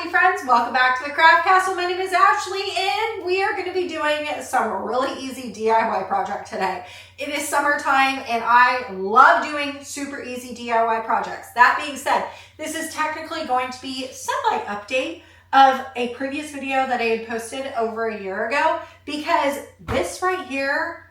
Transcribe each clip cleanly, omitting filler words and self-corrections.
crafty friends, welcome back to the Craft Castle. My name is Ashley and we are going to be doing some really easy DIY project today. It is summertime and I love doing super easy DIY projects. That being said, this is technically going to be semi-update of a previous video that I had posted over a year ago, because this right here,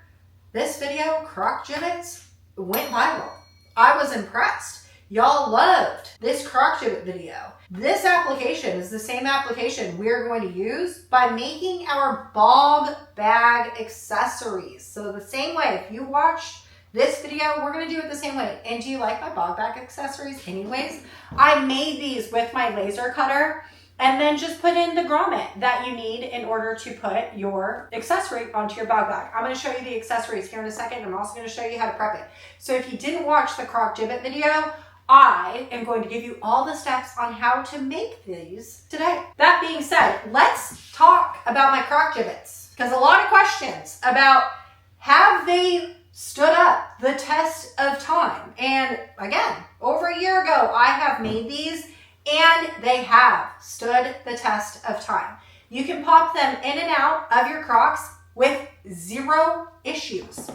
this video, Croc Jibbitz, went viral. I was impressed. Y'all loved this Croc Jibbit video. This application is the same application we're going to use by making our Bogg bag accessories. So the same way, if you watched this video, we're going to do it the same way. And do you like my Bogg bag accessories anyways? I made these with my laser cutter and then just put in the grommet that you need in order to put your accessory onto your Bogg bag. I'm going to show you the accessories here in a second. I'm also going to show you how to prep it. So if you didn't watch the Croc Jibbit video, I am going to give you all the steps on how to make these today. That being said, let's talk about my Croc Jibbitz, because a lot of questions about have they stood up the test of time. And again, over a year ago, I have made these and they have stood the test of time. You can pop them in and out of your Crocs with zero issues.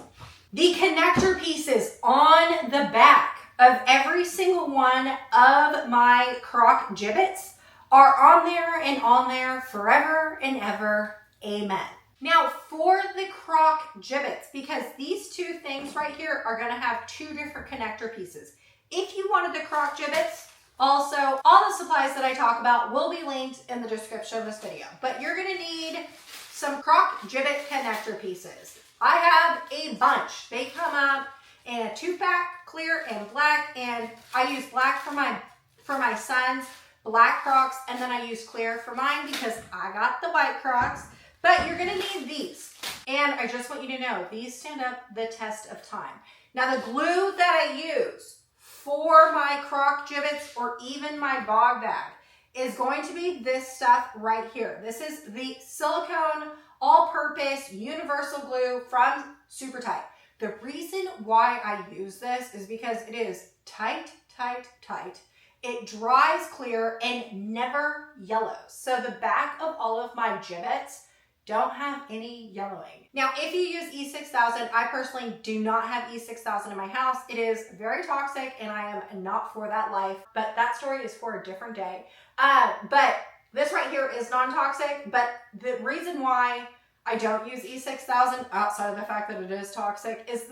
The connector pieces on the back of every single one of my Croc Jibbitz are on there forever and ever. Amen. Now for the Croc Jibbitz, because these two things right here are going to have two different connector pieces. If you wanted the Croc Jibbitz, also all the supplies that I talk about will be linked in the description of this video. But you're going to need some Croc Jibbit connector pieces. I have a bunch. They come up in a 2-pack, clear and black, and I use black for my son's black Crocs, and then I use clear for mine because I got the white Crocs. But you're gonna need these, and I just want you to know these stand up the test of time. Now the glue that I use for my Croc Jibbitz or even my Bogg bag is going to be this stuff right here. This is the silicone all-purpose universal glue from Super Tight. The reason why I use this is because it is tight, tight, tight. It dries clear and never yellows. So the back of all of my Jibbitz don't have any yellowing. Now, if you use E6000, I personally do not have E6000 in my house. It is very toxic and I am not for that life, but that story is for a different day. But this right here is non-toxic, but the reason why I don't use E6000 outside of the fact that it is toxic is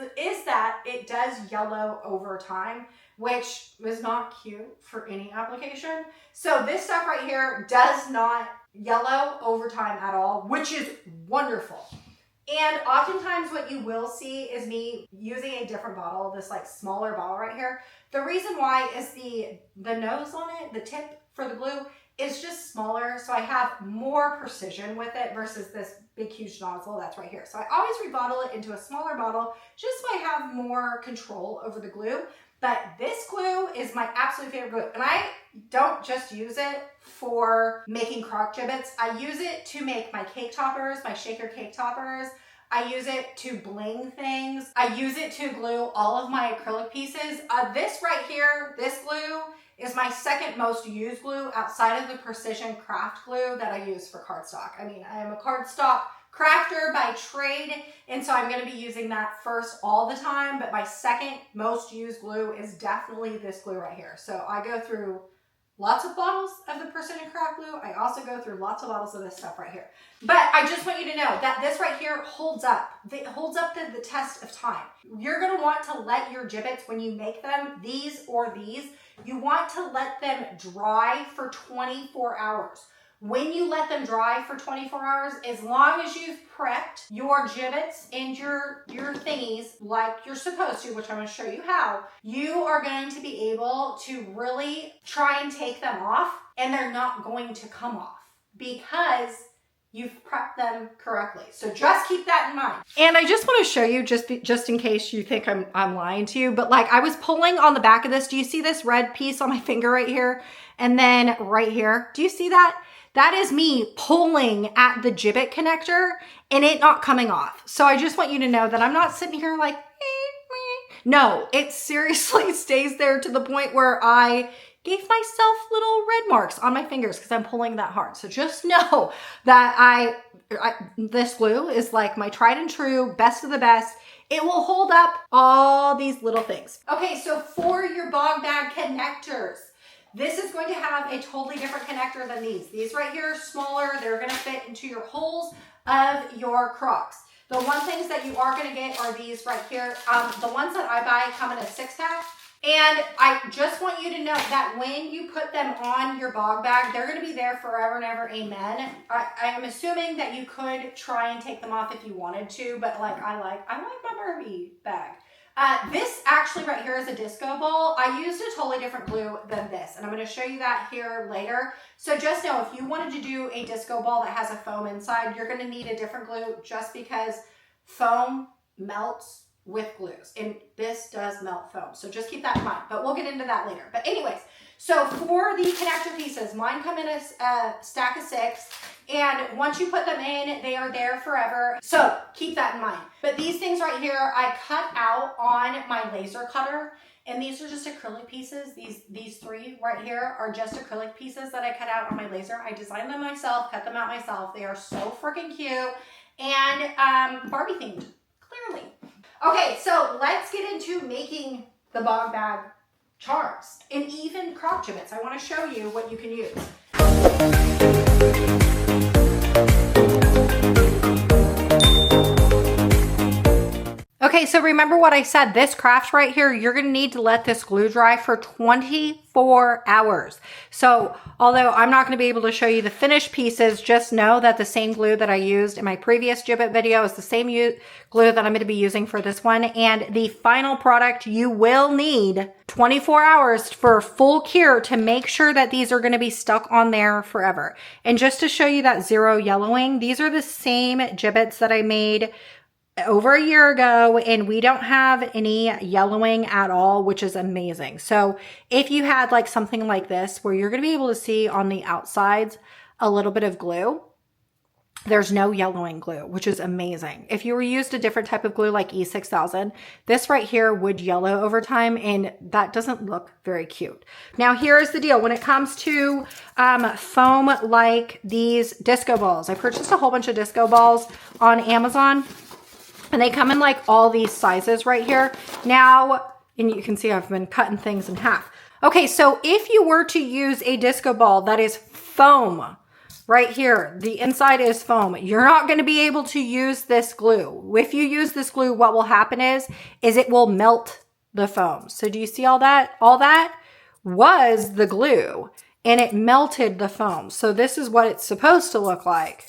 that it does yellow over time, which is not cute for any application. So this stuff right here does not yellow over time at all, which is wonderful. And oftentimes what you will see is me using a different bottle, this like smaller bottle right here. The reason why is the nose on it, the tip for the glue, is just smaller, so I have more precision with it versus this big huge nozzle that's right here. So I always rebottle it into a smaller bottle just so I have more control over the glue. But this glue is my absolute favorite glue, and I don't just use it for making Croc Jibbitz. I use it to make my cake toppers, my shaker cake toppers. I use it to bling things. I use it to glue all of my acrylic pieces. This right here, this glue, is my second most used glue outside of the precision craft glue that I use for cardstock. I mean, I am a cardstock crafter by trade, and so I'm going to be using that first all the time, but my second most used glue is definitely this glue right here. So I go through lots of bottles of the precision craft glue. I also go through lots of bottles of this stuff right here. But I just want you to know that this right here holds up. It holds up the test of time. You're going to want to let your Jibbitz, when you make them, these or these, you want to let them dry for 24 hours. When you let them dry for 24 hours, as long as you've prepped your Jibbitz and your thingies like you're supposed to, which I'm going to show you how, you are going to be able to really try and take them off, and they're not going to come off because you've prepped them correctly. So just keep that in mind. And I just want to show you, just in case you think I'm lying to you, but like I was pulling on the back of this. Do you see this red piece on my finger right here? And then right here, do you see that? That is me pulling at the Jibbit connector and it not coming off. So I just want you to know that I'm not sitting here like, no, it seriously stays there to the point where I gave myself little red marks on my fingers because I'm pulling that hard. So just know that this glue is like my tried and true, best of the best. It will hold up all these little things. Okay, so for your Bogg bag connectors, this is going to have a totally different connector than these. These right here are smaller. They're gonna fit into your holes of your Crocs. The one things that you are gonna get are these right here. The ones that I buy come in a 6-pack. And I just want you to know that when you put them on your Bogg bag, they're going to be there forever and ever, amen. I'm assuming that you could try and take them off if you wanted to, but like I like my Barbie bag. This actually right here is a disco ball. I used a totally different glue than this, and I'm going to show you that here later. So just know if you wanted to do a disco ball that has a foam inside, you're going to need a different glue just because foam melts with glues, and this does melt foam. So just keep that in mind, but we'll get into that later. But anyways, so for the connector pieces, mine come in a stack of 6, and once you put them in, they are there forever. So keep that in mind. But these things right here, I cut out on my laser cutter, and these are just acrylic pieces. These 3 right here are just acrylic pieces that I cut out on my laser. I designed them myself, cut them out myself. They are so freaking cute and Barbie themed, clearly. Okay, so let's get into making the Bogg bag charms and even Croc Jibbitz. I want to show you what you can use. Okay, so remember what I said, this craft right here, you're gonna need to let this glue dry for 24 hours. So although I'm not gonna be able to show you the finished pieces, just know that the same glue that I used in my previous Jibbit video is the same glue that I'm gonna be using for this one. And the final product, you will need 24 hours for full cure to make sure that these are gonna be stuck on there forever. And just to show you that zero yellowing, these are the same Jibbits that I made over a year ago, and we don't have any yellowing at all, which is amazing. So if you had like something like this where you're going to be able to see on the outsides a little bit of glue, there's no yellowing glue, which is amazing. If you were used a different type of glue like E6000, this right here would yellow over time, and that doesn't look very cute. Now here's the deal. When it comes to foam like these disco balls, I purchased a whole bunch of disco balls on Amazon. And they come in like all these sizes right here. Now, and you can see I've been cutting things in half. Okay, so if you were to use a disco ball that is foam, right here, the inside is foam, you're not going to be able to use this glue. If you use this glue, what will happen is it will melt the foam. So do you see all that? All that was the glue, and it melted the foam. So this is what it's supposed to look like.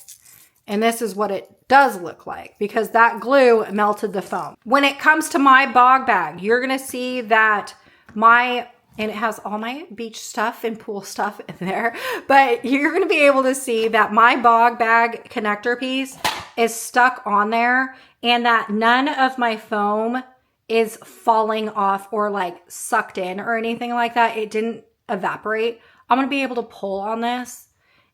And this is what it does look like because that glue melted the foam. When it comes to my Bogg bag, you're gonna see that and it has all my beach stuff and pool stuff in there, but you're gonna be able to see that my Bogg bag connector piece is stuck on there and that none of my foam is falling off or like sucked in or anything like that. It didn't evaporate. I'm gonna be able to pull on this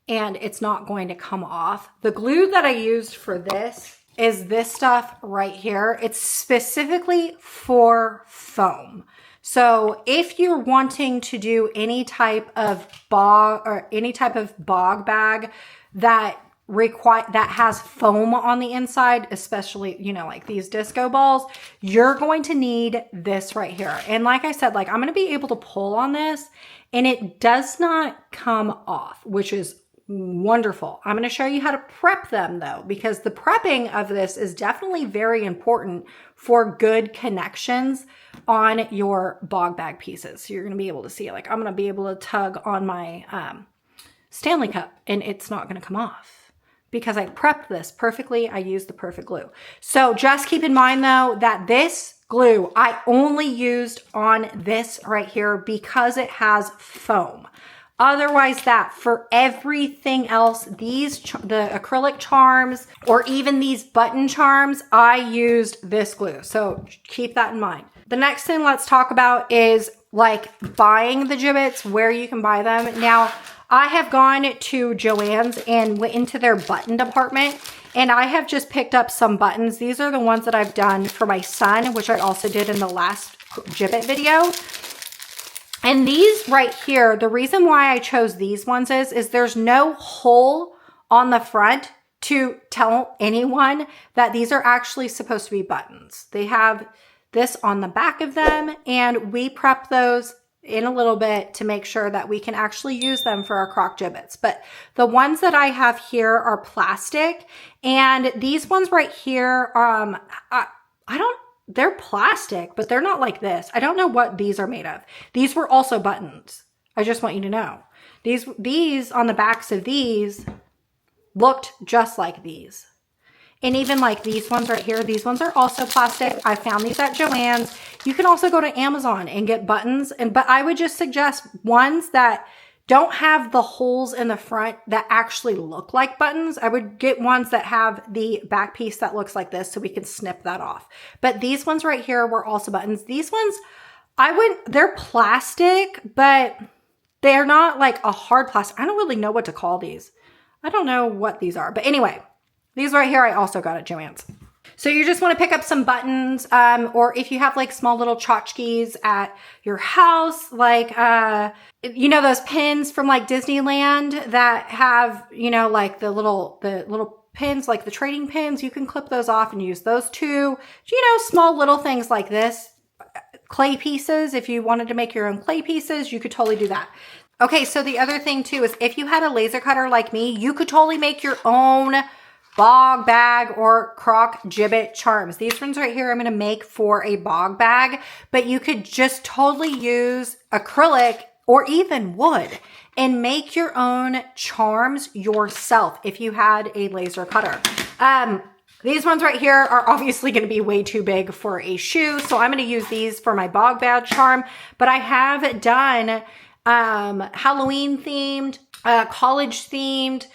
and it's not going to come off. The glue that I used for this is this stuff right here. It's specifically for foam. So if you're wanting to do any type of Bogg bag that has foam on the inside, especially, you know, like these disco balls, you're going to need this right here. And like I said, like I'm going to be able to pull on this and it does not come off, which is wonderful. I'm going to show you how to prep them though, because the prepping of this is definitely very important for good connections on your Bogg bag pieces. So you're going to be able to see, like I'm going to be able to tug on my Stanley cup and it's not going to come off because I prepped this perfectly. I used the perfect glue. So just keep in mind though that this glue I only used on this right here because it has foam. Otherwise that for everything else, the acrylic charms or even these button charms, I used this glue. So keep that in mind. The next thing let's talk about is like buying the Jibbits, where you can buy them. Now I have gone to Joann's and went into their button department and I have just picked up some buttons. These are the ones that I've done for my son, which I also did in the last Jibbit video. And these right here, the reason why I chose these ones is there's no hole on the front to tell anyone that these are actually supposed to be buttons. They have this on the back of them, and we prep those in a little bit to make sure that we can actually use them for our Croc Jibbitz. But the ones that I have here are plastic, and these ones right here, they're plastic, but they're not like this. I don't know what these are made of. These were also buttons. I just want you to know. These on the backs of these looked just like these. And even like these ones right here, these ones are also plastic. I found these at Joann's. You can also go to Amazon and get buttons. But I would just suggest ones that don't have the holes in the front that actually look like buttons. I would get ones that have the back piece that looks like this so we can snip that off. But these ones right here were also buttons. These ones, they're plastic, but they're not like a hard plastic. I don't really know what to call these. I don't know what these are. But anyway, these right here I also got at Joann's. So you just want to pick up some buttons, or if you have like small little tchotchkes at your house, like, you know, those pins from like Disneyland that have, you know, like the little pins, like the trading pins, you can clip those off and use those too. You know, small little things like this. Clay pieces, if you wanted to make your own clay pieces, you could totally do that. Okay, so the other thing too is if you had a laser cutter like me, you could totally make your own bog bag or Croc Jibbit charms. These ones right here I'm going to make for a bog bag, but you could just totally use acrylic or even wood and make your own charms yourself if you had a laser cutter. These ones right here are obviously going to be way too big for a shoe, so I'm going to use these for my bog bag charm, but I have done Halloween themed, college themed,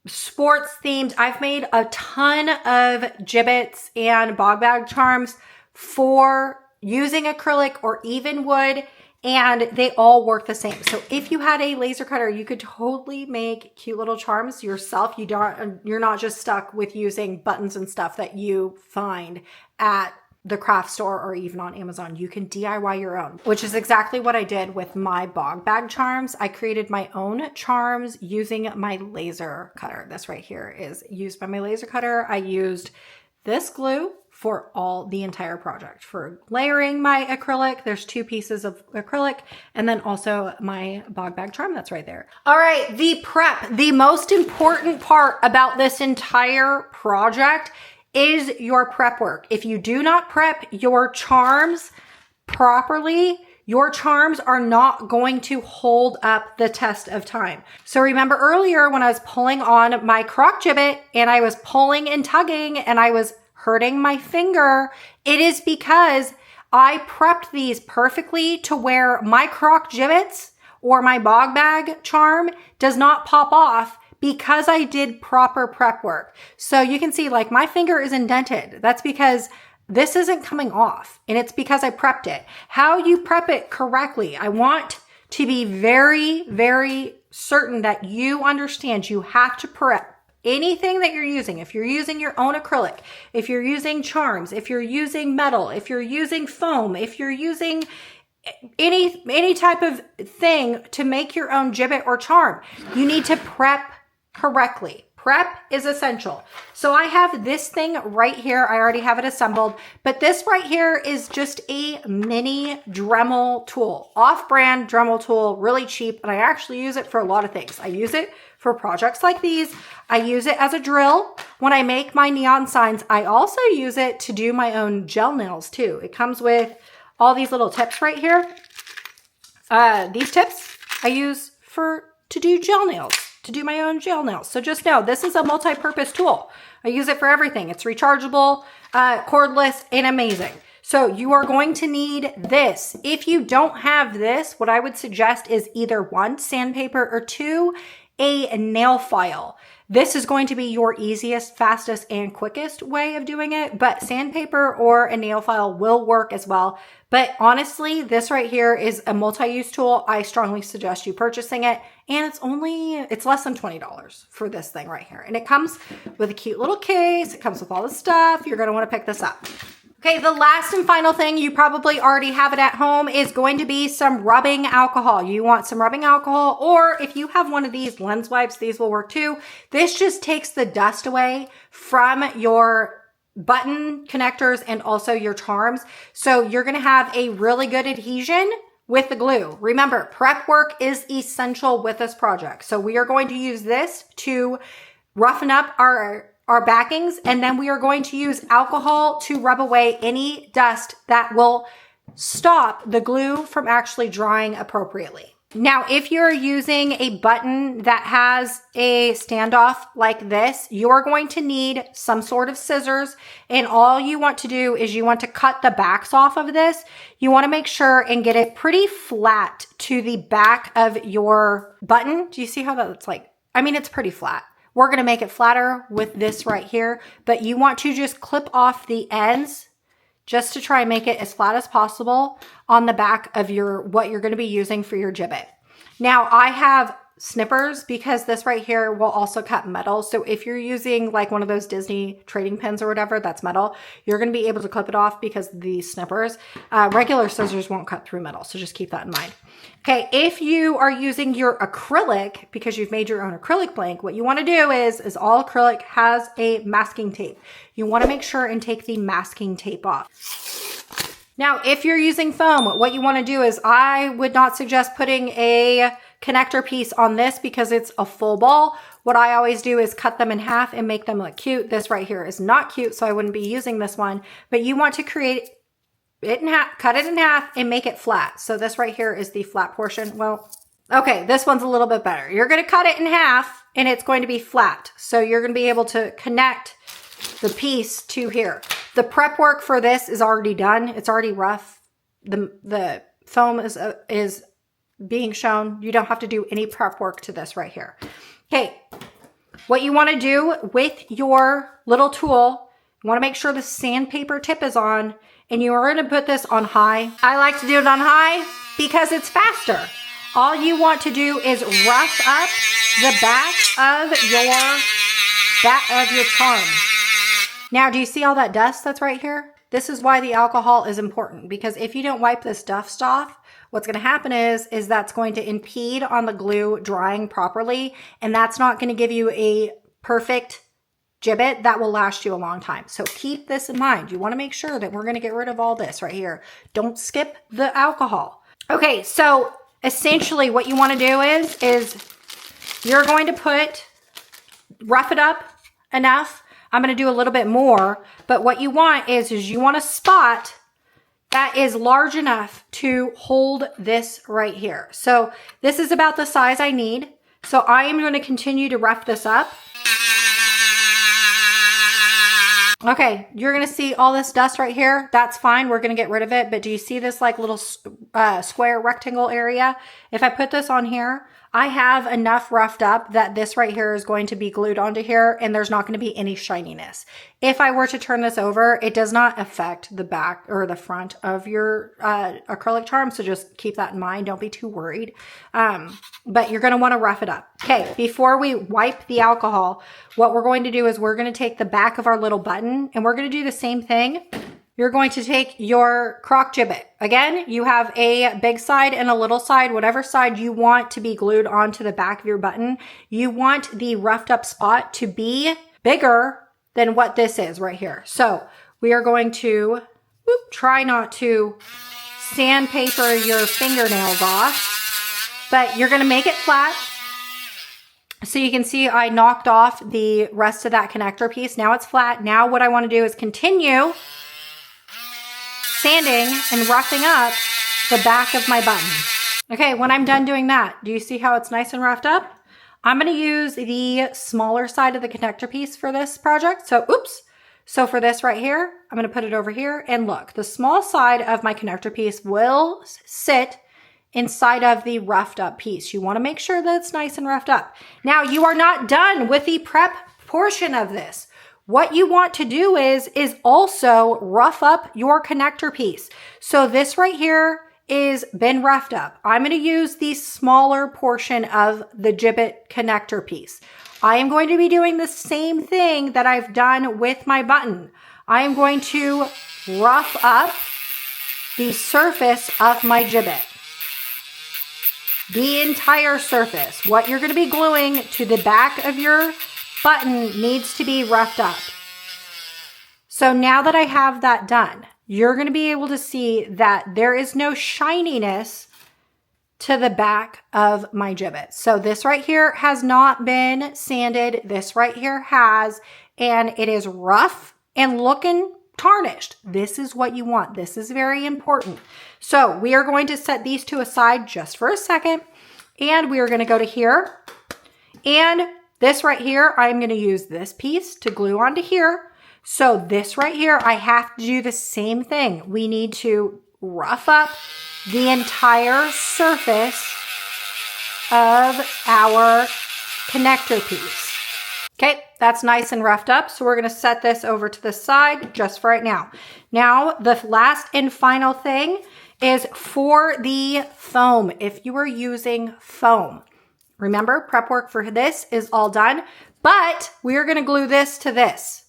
sports themed. I've made a ton of Jibbitz and bog bag charms for using acrylic or even wood, and they all work the same. So if you had a laser cutter, you could totally make cute little charms yourself. You're not just stuck with using buttons and stuff that you find at the craft store or even on Amazon. You can DIY your own, which is exactly what I did with my bog bag charms. I created my own charms using my laser cutter. This right here is used by my laser cutter. I used this glue for the entire project. For layering my acrylic, there's 2 pieces of acrylic, and then also my bog bag charm that's right there. All right, the prep. The most important part about this entire project is your prep work. If you do not prep your charms properly, your charms are not going to hold up the test of time. So remember earlier when I was pulling on my Croc Jibbit and I was pulling and tugging and I was hurting my finger, it is because I prepped these perfectly to where my Croc Jibbitz or my bog bag charm does not pop off because I did proper prep work. So you can see like my finger is indented. That's because this isn't coming off, and it's because I prepped it. How you prep it correctly, I want to be very, very certain that you understand you have to prep anything that you're using. If you're using your own acrylic, if you're using charms, if you're using metal, if you're using foam, if you're using any type of thing to make your own Jibbit or charm, you need to prep correctly. Prep is essential. So I have this thing right here. I already have it assembled, but this right here is just a mini Dremel tool, off-brand Dremel tool, really cheap. And I actually use it for a lot of things. I use it for projects like these. I use it as a drill when I make my neon signs. I also use it to do my own gel nails too. It comes with all these little tips right here. These tips I use to do gel nails, to do my own gel nails. So just know this is a multi-purpose tool. I use it for everything. It's rechargeable, cordless, and amazing. So you are going to need this. If you don't have this, what I would suggest is either 1, sandpaper, or 2, a nail file. This is going to be your easiest, fastest, and quickest way of doing it, but sandpaper or a nail file will work as well. But honestly, this right here is a multi-use tool. I strongly suggest you purchasing it, and it's less than $20 for this thing right here. And it comes with a cute little case. It comes with all the stuff. You're going to want to pick this up. Okay, the last and final thing, you probably already have it at home, is going to be some rubbing alcohol. You want some rubbing alcohol, or if you have one of these lens wipes, these will work too. This just takes the dust away from your button connectors and also your charms. So you're going to have a really good adhesion with the glue. Remember, prep work is essential with this project. So we are going to use this to roughen up our backings, and then we are going to use alcohol to rub away any dust that will stop the glue from actually drying appropriately. Now, if you're using a button that has a standoff like this, you're going to need some sort of scissors, and all you want to do is you want to cut the backs off of this. You want to make sure and get it pretty flat to the back of your button. Do you see how that's like? I mean, it's pretty flat. We're going to make it flatter with this right here, but you want to just clip off the ends just to try and make it as flat as possible on the back of what you're going to be using for your gibbet. Now, I have snippers because this right here will also cut metal. So if you're using like one of those Disney trading pins or whatever that's metal, you're going to be able to clip it off because these snippers, regular scissors won't cut through metal. So just keep that in mind. Okay, if you are using your acrylic, because you've made your own acrylic blank, what you want to do is all acrylic has a masking tape. You want to make sure and take the masking tape off. Now, if you're using foam, what you want to do is I would not suggest putting a connector piece on this because it's a full ball. What I always do is cut them in half and make them look cute. This right here is not cute, so I wouldn't be using this one, but you want to create it in half, cut it in half and make it flat. So this right here is the flat portion. Well, okay, this one's a little bit better. You're going to cut it in half and it's going to be flat. So you're going to be able to connect the piece to here. The prep work for this is already done. It's already rough. The foam is being shown. You don't have to do any prep work to this right here. Okay, what you want to do with your little tool, you want to make sure the sandpaper tip is on, and you are going to put this on high. I like to do it on high because it's faster. All you want to do is rough up the back of your charm. Now, do you see all that dust that's right here? This is why the alcohol is important, because if you don't wipe this dust off, what's going to happen is that's going to impede on the glue drying properly, and that's not going to give you a perfect gibbet that will last you a long time. So keep this in mind. You want to make sure that we're going to get rid of all this right here. Don't skip the alcohol. Okay, so essentially what you want to do is you're going to rough it up enough. I'm going to do a little bit more, but what you want is you want a spot that is large enough to hold this right here. So this is about the size I need. So I am going to continue to rough this up. Okay, you're going to see all this dust right here. That's fine. We're going to get rid of it. But do you see this like little square rectangle area? If I put this on here, I have enough roughed up that this right here is going to be glued onto here and there's not going to be any shininess. If I were to turn this over, it does not affect the back or the front of your acrylic charm. So just keep that in mind. Don't be too worried. But you're going to want to rough it up. Okay, before we wipe the alcohol, what we're going to do is we're going to take the back of our little button and we're going to do the same thing. You're going to take your Croc Jibbit. Again, you have a big side and a little side, whatever side you want to be glued onto the back of your button. You want the roughed up spot to be bigger than what this is right here. So we are going to try not to sandpaper your fingernails off, but you're going to make it flat. So you can see I knocked off the rest of that connector piece. Now it's flat. Now what I want to do is continue sanding and roughing up the back of my button. Okay, when I'm done doing that, do you see how it's nice and roughed up? I'm going to use the smaller side of the connector piece for this project. So for this right here, I'm going to put it over here, and look, the small side of my connector piece will sit inside of the roughed up piece. You want to make sure that it's nice and roughed up. Now, you are not done with the prep portion of this. What you want to do is also rough up your connector piece. So this right here is been roughed up. I'm going to use the smaller portion of the gibbet connector piece. I am going to be doing the same thing that I've done with my button. I am going to rough up the surface of my Jibbit. The entire surface. What you're going to be gluing to the back of your button needs to be roughed up. So now that I have that done, you're going to be able to see that there is no shininess to the back of my Jibbit. So this right here has not been sanded. This right here has, and it is rough and looking tarnished. This is what you want. This is very important. So we are going to set these two aside just for a second, and we are going to go to here, and this right here, I'm going to use this piece to glue onto here. So this right here, I have to do the same thing. We need to rough up the entire surface of our connector piece. Okay, that's nice and roughed up. So we're going to set this over to the side just for right now. Now, the last and final thing is for the foam. If you are using foam, remember, prep work for this is all done, but we are going to glue this to this.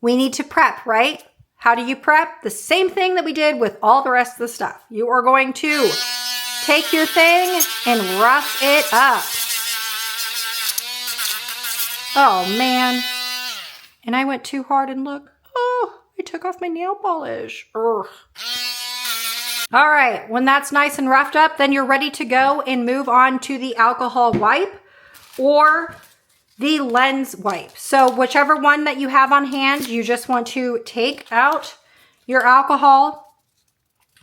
We need to prep, right? How do you prep? The same thing that we did with all the rest of the stuff. You are going to take your thing and rough it up. Oh man. And I went too hard and look, oh, I took off my nail polish. Ugh. All right, when that's nice and roughed up, then you're ready to go and move on to the alcohol wipe or the lens wipe. So whichever one that you have on hand, you just want to take out your alcohol.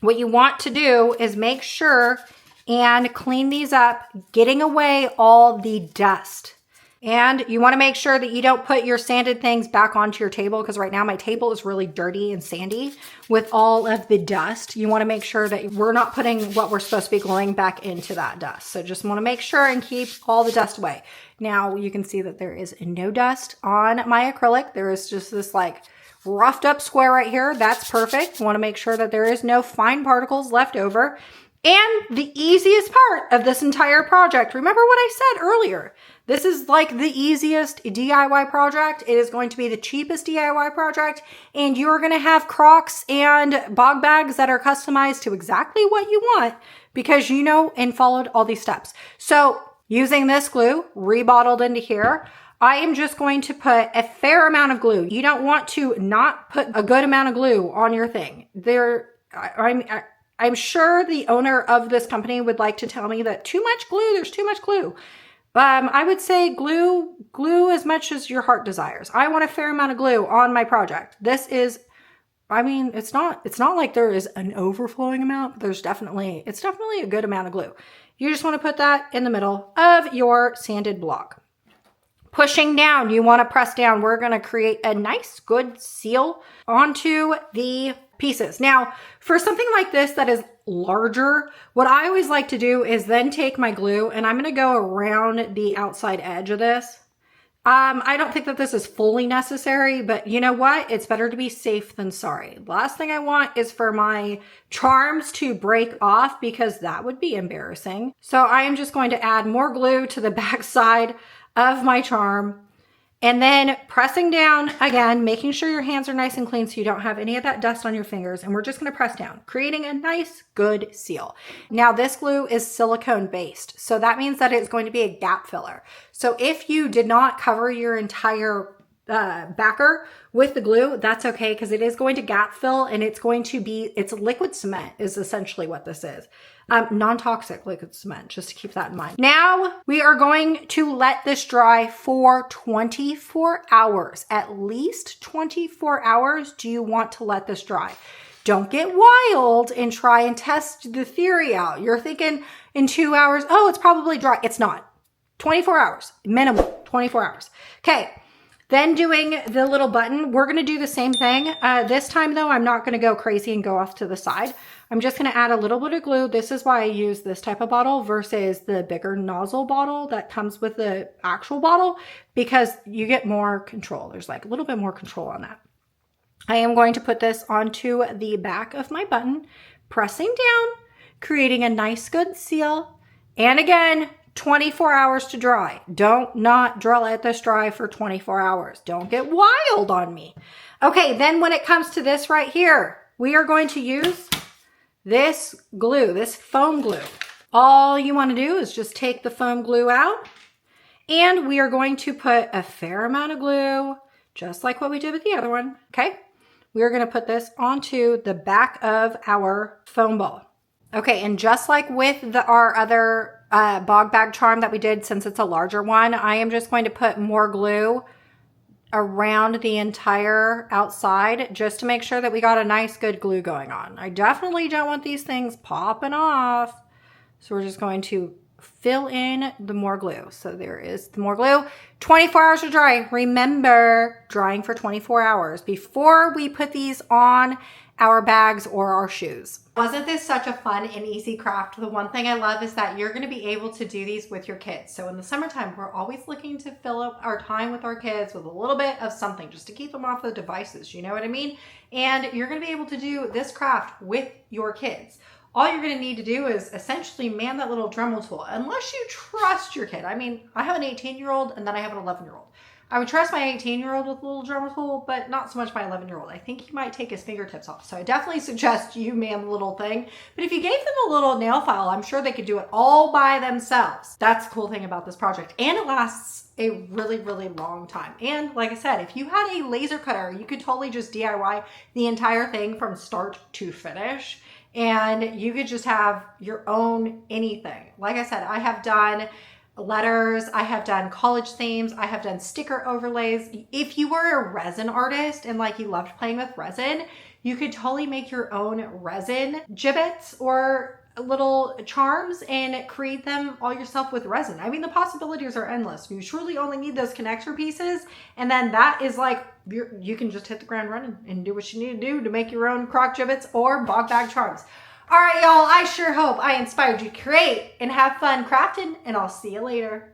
What you want to do is make sure and clean these up, getting away all the dust. And you want to make sure that you don't put your sanded things back onto your table, because right now my table is really dirty and sandy with all of the dust. You want to make sure that we're not putting what we're supposed to be gluing back into that dust. So just want to make sure and keep all the dust away. Now you can see that there is no dust on my acrylic. There is just this like roughed up square right here. That's perfect. You want to make sure that there is no fine particles left over. And the easiest part of this entire project, remember what I said earlier, this is like the easiest DIY project. It is going to be the cheapest DIY project, and you're going to have Crocs and Bogg bags that are customized to exactly what you want because you know and followed all these steps. So using this glue rebottled into here, I am just going to put a fair amount of glue. You don't want to not put a good amount of glue on your thing. I'm sure the owner of this company would like to tell me that there's too much glue. I would say glue as much as your heart desires. I want a fair amount of glue on my project. This is, I mean, it's not like there is an overflowing amount. It's definitely a good amount of glue. You just want to put that in the middle of your sanded block. Pushing down, you want to press down. We're going to create a nice, good seal onto the pieces. Now, for something like this that is larger, what I always like to do is then take my glue and I'm going to go around the outside edge of this. I don't think that this is fully necessary, but you know what? It's better to be safe than sorry. Last thing I want is for my charms to break off because that would be embarrassing. So I am just going to add more glue to the back side of my charm. And then pressing down again, making sure your hands are nice and clean so you don't have any of that dust on your fingers. And we're just going to press down, creating a nice, good seal. Now this glue is silicone based. So that means that it's going to be a gap filler. So if you did not cover your entire backer with the glue, that's okay because it is going to gap fill and it's liquid cement is essentially what this is. Non-toxic liquid cement, just to keep that in mind. Now we are going to let this dry for 24 hours. At least 24 hours do you want to let this dry. Don't get wild and try and test the theory out. You're thinking in 2 hours, oh, it's probably dry. It's not. 24 hours, minimum 24 hours. Okay. Then doing the little button, we're going to do the same thing. This time though, I'm not going to go crazy and go off to the side. I'm just going to add a little bit of glue. This is why I use this type of bottle versus the bigger nozzle bottle that comes with the actual bottle because you get more control. There's like a little bit more control on that. I am going to put this onto the back of my button, pressing down, creating a nice good seal. And again, 24 hours to dry. Don't not let this dry for 24 hours. Don't get wild on me. Okay, then when it comes to this right here, we are going to use this glue, this foam glue. All you want to do is just take the foam glue out, and we are going to put a fair amount of glue, just like what we did with the other one, okay? We are going to put this onto the back of our foam ball. Okay, and just like with our other bog bag charm that we did, since it's a larger one, I am just going to put more glue around the entire outside just to make sure that we got a nice good glue going on. I definitely don't want these things popping off. So we're just going to fill in the more glue. So there is the more glue. 24 hours to dry. Remember, drying for 24 hours before we put these on our bags or our shoes. Wasn't this such a fun and easy craft? The one thing I love is that you're going to be able to do these with your kids. So in the summertime, we're always looking to fill up our time with our kids with a little bit of something just to keep them off the devices. You know what I mean? And you're going to be able to do this craft with your kids. All you're going to need to do is essentially man that little Dremel tool, unless you trust your kid. I mean, I have an 18-year-old and then I have an 11-year-old. I would trust my 18-year-old with a little Dremel tool, but not so much my 11-year-old. I think he might take his fingertips off. So I definitely suggest you man the little thing. But if you gave them a little nail file, I'm sure they could do it all by themselves. That's the cool thing about this project. And it lasts a really, really long time. And like I said, if you had a laser cutter, you could totally just DIY the entire thing from start to finish. And you could just have your own anything. Like I said, I have done letters, I have done college themes, I have done sticker overlays. If you were a resin artist and like you loved playing with resin, you could totally make your own resin gibbets or little charms and create them all yourself with resin. I mean, the possibilities are endless. You truly only need those connector pieces, and then that is like, you can just hit the ground running and do what you need to do to make your own croc gibbets or bog bag charms. All right, y'all, I sure hope I inspired you to create and have fun crafting, and I'll see you later.